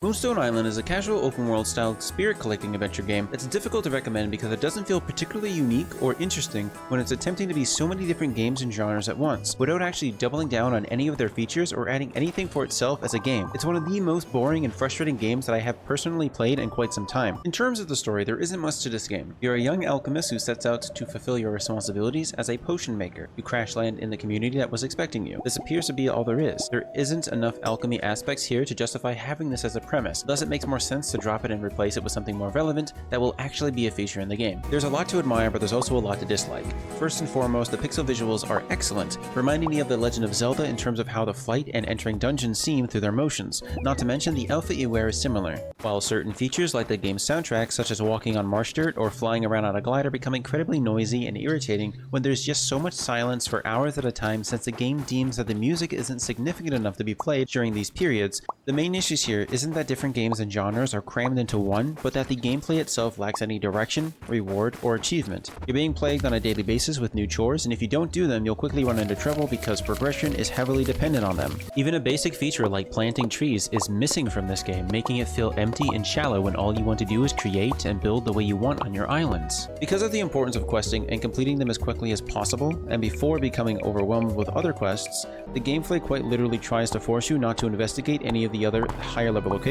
Moonstone Island is a casual open-world style spirit collecting adventure game that's difficult to recommend because it doesn't feel particularly unique or interesting when it's attempting to be so many different games and genres at once, without actually doubling down on any of their features or adding anything for itself as a game. It's one of the most boring and frustrating games that I have personally played in quite some time. In terms of the story, there isn't much to this game. You're a young alchemist who sets out to fulfill your responsibilities as a potion maker. You crash land in the community that was expecting you. This appears to be all there is. There isn't enough alchemy aspects here to justify having this as a premise, thus it makes more sense to drop it and replace it with something more relevant that will actually be a feature in the game. There's a lot to admire, but there's also a lot to dislike. First and foremost, the pixel visuals are excellent, reminding me of The Legend of Zelda in terms of how the flight and entering dungeons seem through their motions, not to mention the outfit you wear is similar, while certain features like the game's soundtrack, such as walking on marsh dirt or flying around on a glider, become incredibly noisy and irritating when there's just so much silence for hours at a time, since the game deems that the music isn't significant enough to be played during these periods. The main issues here isn't that different games and genres are crammed into one, but that the gameplay itself lacks any direction, reward, or achievement. You're being plagued on a daily basis with new chores, and if you don't do them, you'll quickly run into trouble because progression is heavily dependent on them. Even a basic feature like planting trees is missing from this game, making it feel empty and shallow when all you want to do is create and build the way you want on your islands. Because of the importance of questing and completing them as quickly as possible, and before becoming overwhelmed with other quests, the gameplay quite literally tries to force you not to investigate any of the other higher level locations,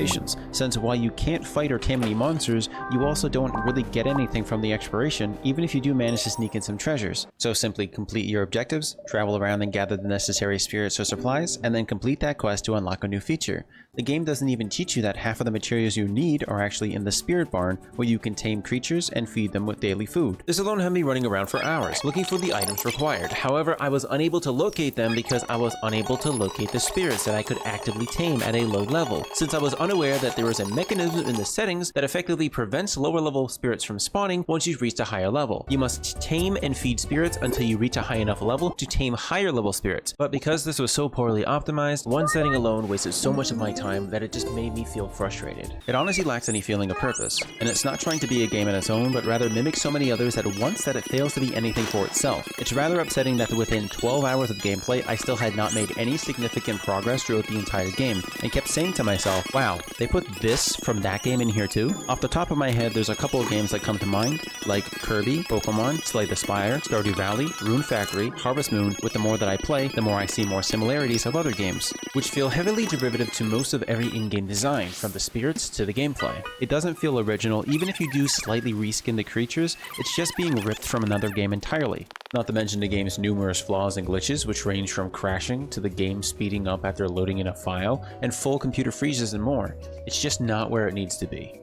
since while you can't fight or tame any monsters, you also don't really get anything from the exploration, even if you do manage to sneak in some treasures. So simply complete your objectives, travel around and gather the necessary spirits or supplies, and then complete that quest to unlock a new feature. The game doesn't even teach you that half of the materials you need are actually in the spirit barn, where you can tame creatures and feed them with daily food. This alone had me running around for hours, looking for the items required. However, I was unable to locate them because I was unable to locate the spirits that I could actively tame at a low level, since I was unaware that there was a mechanism in the settings that effectively prevents lower level spirits from spawning once you've reached a higher level. You must tame and feed spirits until you reach a high enough level to tame higher level spirits, but because this was so poorly optimized, one setting alone wasted so much of my time that it just made me feel frustrated. It honestly lacks any feeling of purpose, and it's not trying to be a game on its own, but rather mimics so many others at once that it fails to be anything for itself. It's rather upsetting that within 12 hours of gameplay, I still had not made any significant progress throughout the entire game, and kept saying to myself, wow, they put this from that game in here too? Off the top of my head, there's a couple of games that come to mind, like Kirby, Pokemon, Slay the Spire, Stardew Valley, Rune Factory, Harvest Moon. With the more that I play, the more I see more similarities of other games, which feel heavily derivative to most of every in-game design, from the spirits to the gameplay. It doesn't feel original, even if you do slightly reskin the creatures, it's just being ripped from another game entirely. Not to mention the game's numerous flaws and glitches, which range from crashing to the game speeding up after loading in a file, and full computer freezes and more. It's just not where it needs to be.